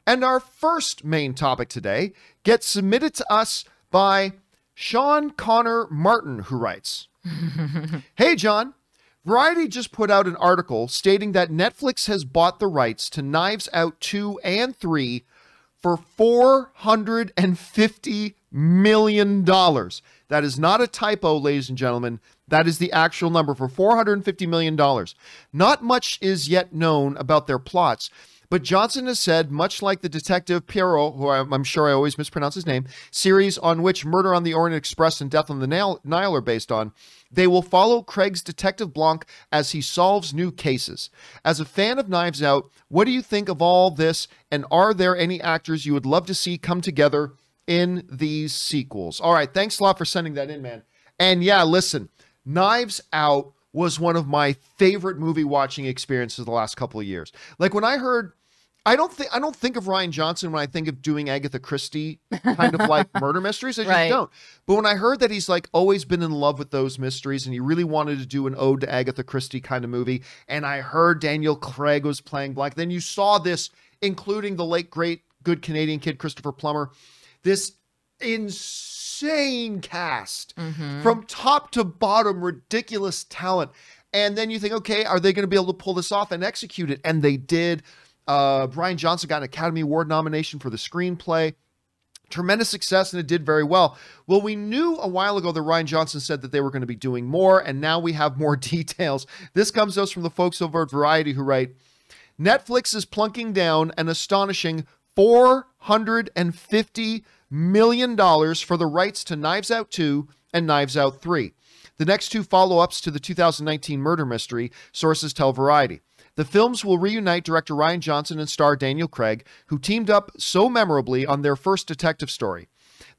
And our first main topic today gets submitted to us by Sean Connor Martin, who writes, Hey, John. Variety just put out an article stating that Netflix has bought the rights to Knives Out 2 and 3 for $450 million. That is not a typo, ladies and gentlemen. That is the actual number, for $450 million. Not much is yet known about their plots, but Johnson has said, much like the Detective Poirot, who I'm sure I always mispronounce his name, series on which Murder on the Orient Express and Death on the Nile are based on, they will follow Craig's Detective Blanc as he solves new cases. As a fan of Knives Out, what do you think of all this, and are there any actors you would love to see come together in these sequels? All right, thanks a lot for sending that in, man. And yeah, listen, Knives Out was one of my favorite movie watching experiences the last couple of years. Like when I heard, I don't think of Rian Johnson when I think of doing Agatha Christie kind of like murder mysteries. I just don't. But when I heard that he's like always been in love with those mysteries and he really wanted to do an ode to Agatha Christie kind of movie, and I heard Daniel Craig was playing Blanc, then you saw this, including the late great good Canadian kid Christopher Plummer, this insane cast from top to bottom, ridiculous talent. And then you think, okay, are they going to be able to pull this off and execute it? And they did. Rian Johnson got an Academy Award nomination for the screenplay. Tremendous success, and it did very well. Well, we knew a while ago that Rian Johnson said that they were going to be doing more, and now we have more details. This comes to us from the folks over at Variety, who write, Netflix is plunking down an astonishing $450 million for the rights to Knives Out 2 and Knives Out 3. The next two follow-ups to the 2019 murder mystery, sources tell Variety. The films will reunite director Rian Johnson and star Daniel Craig, who teamed up so memorably on their first detective story.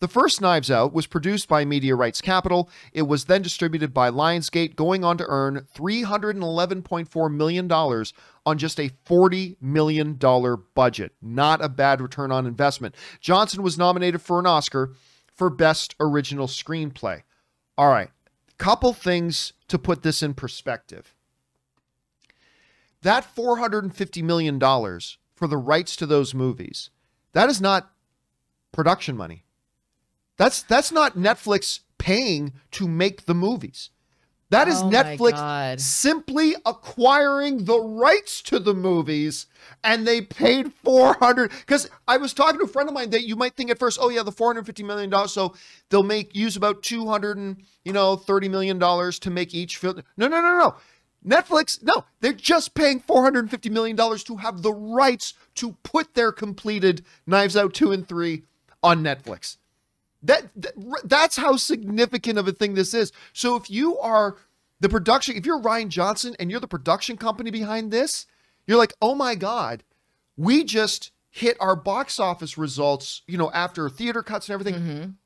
The first Knives Out was produced by Media Rights Capital. It was then distributed by Lionsgate, going on to earn $311.4 million on just a $40 million budget. Not a bad return on investment. Johnson was nominated for an Oscar for Best Original Screenplay. All right, couple things to put this in perspective. That $450 million for the rights to those movies, that is not production money. That's not Netflix paying to make the movies. That is Netflix simply acquiring the rights to the movies, and they paid $400. Because I was talking to a friend of mine that you might think at first, oh yeah, the $450 million, so they'll use about $230 million to make each film. No. Netflix, no, they're just paying $450 million to have the rights to put their completed Knives Out 2 and 3 on Netflix. That's how significant of a thing this is. So if you are the production, if you're Rian Johnson and you're the production company behind this, you're like, oh my God, we just hit our box office results, after theater cuts and everything,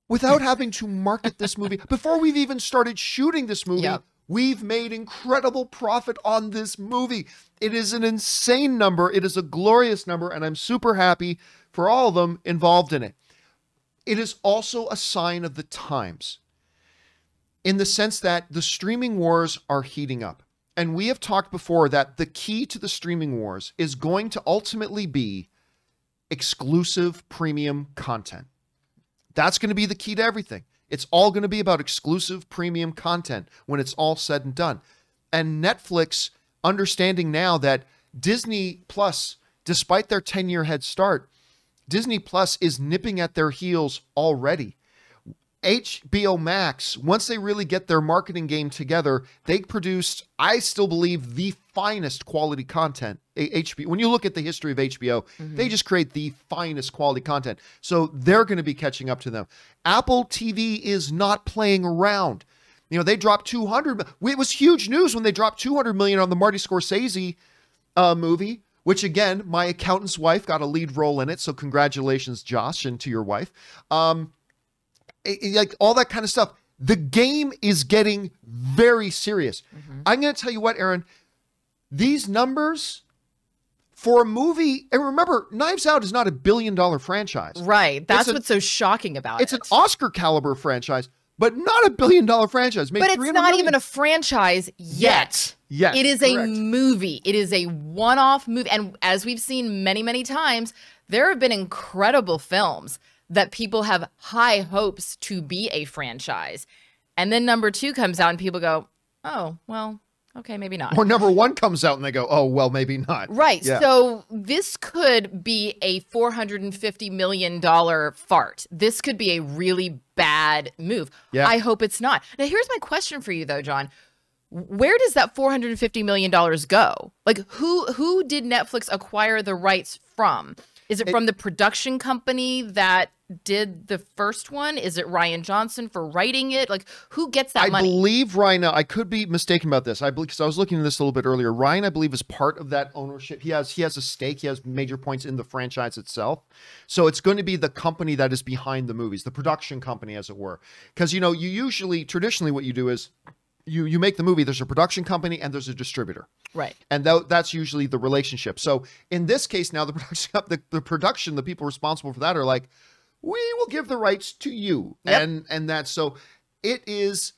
without having to market this movie. Before we've even started shooting this movie, we've made incredible profit on this movie. It is an insane number. It is a glorious number, and I'm super happy for all of them involved in it. It is also a sign of the times, in the sense that the streaming wars are heating up. And we have talked before that the key to the streaming wars is going to ultimately be exclusive premium content. That's going to be the key to everything. It's all going to be about exclusive premium content when it's all said and done. And Netflix, understanding now that Disney Plus, despite their 10-year head start, Disney Plus is nipping at their heels already. HBO Max, once they really get their marketing game together, they produced, I still believe, the finest quality content. HBO, when you look at the history of HBO, they just create the finest quality content. So they're going to be catching up to them. Apple TV is not playing around. They dropped 200. It was huge news when they dropped $200 million on the Marty Scorsese movie, which again, my accountant's wife got a lead role in it. So congratulations, Josh, and to your wife. Like all that kind of stuff. The game is getting very serious. I'm going to tell you what, Aaron, these numbers for a movie, and remember, Knives Out is not a $1 billion franchise. Right. That's what's so shocking about it. It's an Oscar caliber franchise. but not $1 billion franchise. Made But it's 300 not million. even a franchise yet. Yet, It is correct. a movie. It is a one-off movie. And as we've seen many, many times, there have been incredible films that people have high hopes to be a franchise. And then number 2 comes out and people go, oh, well, okay, maybe not. Or number 1 comes out and they go, oh, well, maybe not. Right. Yeah. So this could be a $450 million fart. This could be a really bad move. Yeah. I hope it's not. Now, here's my question for you, though, John. Where does that $450 million go? Like, who did Netflix acquire the rights from? Is it from the production company that did the first one? Is it Rian Johnson for writing it? Like, who gets that I money? believe Ryan, I could be mistaken about this. I believe, because I was looking at this a little bit earlier. Ryan, I believe, is part of that ownership. He has a stake. He has major points in the franchise itself. So it's going to be the company that is behind the movies, the production company, as it were. Because, you usually, traditionally what you do is you make the movie, there's a production company and there's a distributor. Right. And that's usually the relationship. So in this case now, the production, the people responsible for that are like, we will give the rights to you. Yep. And that's, so it is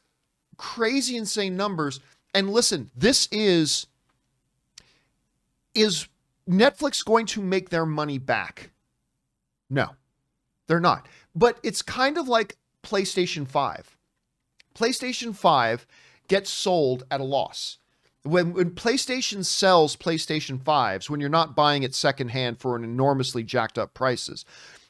crazy, insane numbers. And listen, this is Netflix going to make their money back? No, they're not. But it's kind of like PlayStation 5. PlayStation 5 gets sold at a loss. When PlayStation sells PlayStation 5s, when you're not buying it secondhand for an enormously jacked up prices,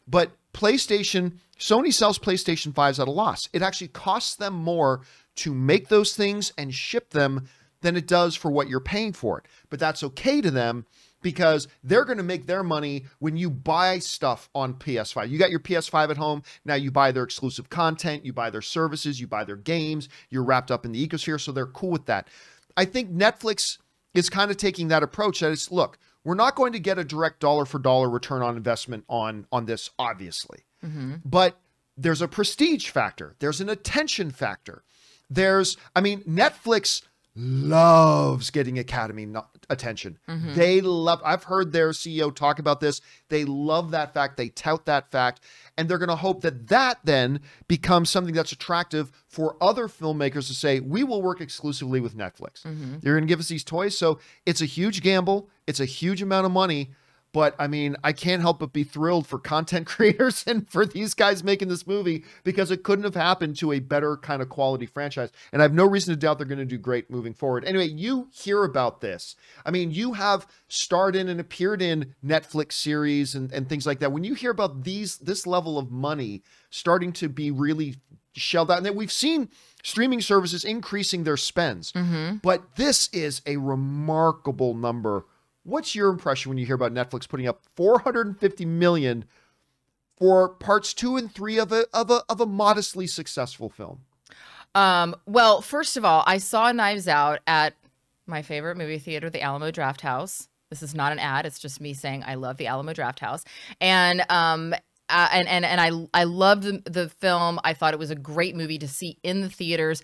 but Sony sells PlayStation 5s at a loss. It actually costs them more to make those things and ship them than it does for what you're paying for it. But that's okay to them because they're going to make their money when you buy stuff on PS5. You got your PS5 at home. Now you buy their exclusive content, you buy their services, you buy their games, you're wrapped up in the ecosphere. So they're cool with that. I think Netflix is kind of taking that approach that is, look, we're not going to get a direct dollar for dollar return on investment on this, obviously. Mm-hmm. But there's a prestige factor. There's an attention factor. Netflix loves getting Academy attention. Mm-hmm. They love, I've heard their CEO talk about this. They love that fact. They tout that fact. And they're going to hope that then becomes something that's attractive for other filmmakers to say, we will work exclusively with Netflix. Mm-hmm. They're going to give us these toys. So it's a huge gamble. It's a huge amount of money. But I can't help but be thrilled for content creators and for these guys making this movie, because it couldn't have happened to a better kind of quality franchise. And I have no reason to doubt they're going to do great moving forward. Anyway, you hear about this. You have starred in and appeared in Netflix series and things like that. When you hear about this level of money starting to be really shelled out, and then we've seen streaming services increasing their spends, Mm-hmm. but this is a remarkable number. What's your impression when you hear about Netflix putting up $450 million for parts 2 and 3 of a modestly successful film? Well, first of all, I saw Knives Out at my favorite movie theater, the Alamo Drafthouse. This is not an ad; it's just me saying I love the Alamo Drafthouse, and I loved the film. I thought it was a great movie to see in the theaters.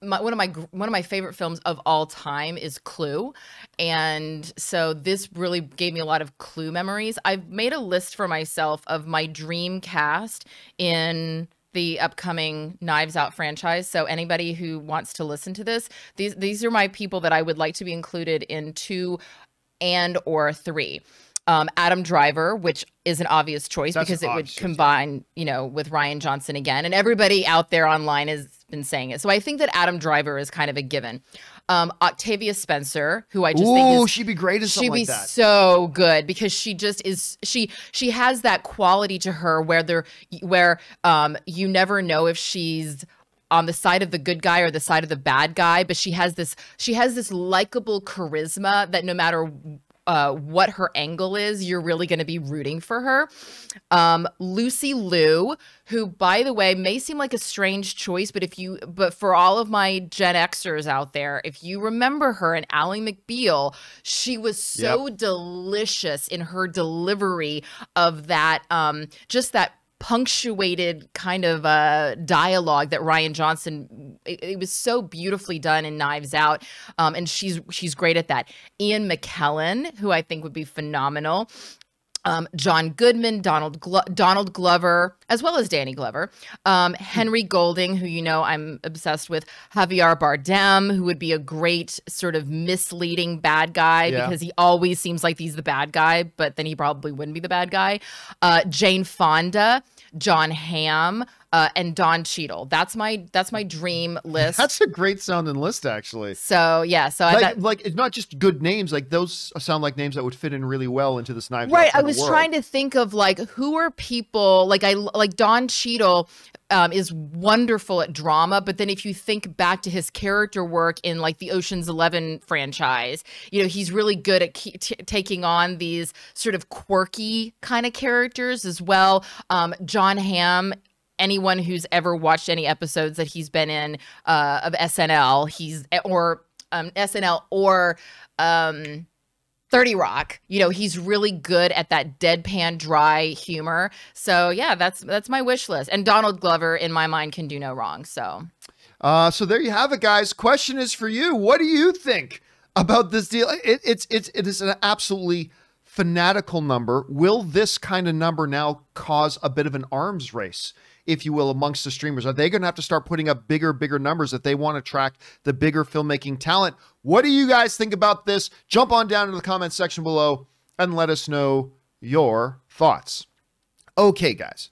One of my favorite films of all time is Clue. And so this really gave me a lot of Clue memories. I've made a list for myself of my dream cast in the upcoming Knives Out franchise. So anybody who wants to listen to this, these are my people that I would like to be included in 2 and or 3. Adam Driver, which is an obvious choice because it would combine, with Rian Johnson again. And everybody out there online has been saying it. So I think that Adam Driver is kind of a given. Octavia Spencer, who I just think she'd be great in something like that. She'd be so good because she just is. She has that quality to her where you never know if she's on the side of the good guy or the side of the bad guy, but she has this likable charisma that no matter what her angle is, you're really going to be rooting for her. Lucy Liu, who, by the way, may seem like a strange choice, but for all of my Gen Xers out there, if you remember her in Ally McBeal, she was so delicious in her delivery of that, just that punctuated kind of dialogue that Rian Johnson, it was so beautifully done in Knives Out, and she's great at that. Ian McKellen, who I think would be phenomenal. John Goodman, Donald Glover, as well as Danny Glover, Henry Golding, who you know I'm obsessed with, Javier Bardem, who would be a great sort of misleading bad guy because he always seems like he's the bad guy, but then he probably wouldn't be the bad guy. Jane Fonda, John Hamm, and Don Cheadle. That's my dream list. That's a great sounding list, actually. So yeah, so like it's not just good names. Like those sound like names that would fit in really well into this Knives Out right. I world. was trying to think of like who are people like Don Cheadle. Is wonderful at drama, but then if you think back to his character work in like the Ocean's 11 franchise, you know, he's really good at taking on these sort of quirky kind of characters as well. John Hamm, anyone who's ever watched any episodes that he's been in of SNL, SNL or 30 Rock, you know, he's really good at that deadpan, dry humor. So yeah, that's my wish list. And Donald Glover, in my mind, can do no wrong. So there you have it, guys. Question is for you. What do you think about this deal? It is an absolutely fanatical number. Will this kind of number now cause a bit of an arms race, if you will, amongst the streamers? Are they going to have to start putting up bigger numbers if they want to track the bigger filmmaking talent? What do you guys think about this? Jump on down into the comments section below and let us know your thoughts. Okay, guys.